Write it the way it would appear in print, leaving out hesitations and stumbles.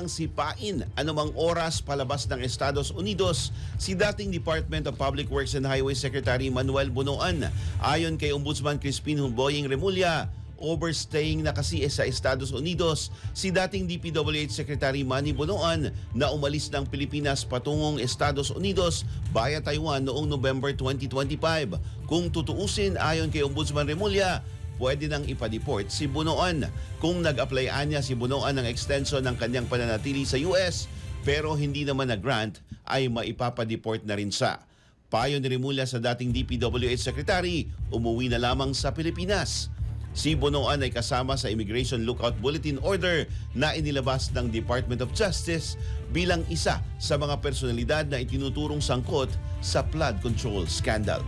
kayang sipain anumang oras palabas ng Estados Unidos si dating Department of Public Works and Highway Secretary Manuel Bunoan. Ayon kay Ombudsman Crispin Humboying Remulla, overstaying na kasi sa Estados Unidos si dating DPWH Secretary Manny Bunoan na umalis ng Pilipinas patungong Estados Unidos via Taiwan noong November 2025. Kung tutuusin, ayon kay Ombudsman Remulla, pwede nang ipa-deport si Bunoan kung nag-applyan niya si Bunoan ng extension ng kanyang pananatili sa US pero hindi naman na-grant ay maipapa-deport na rin siya. Payo ni Remulla sa dating DPWH Secretary, umuwi na lamang sa Pilipinas. Si Bunoan ay kasama sa Immigration Lookout Bulletin Order na inilabas ng Department of Justice bilang isa sa mga personalidad na itinuturong sangkot sa flood control scandal.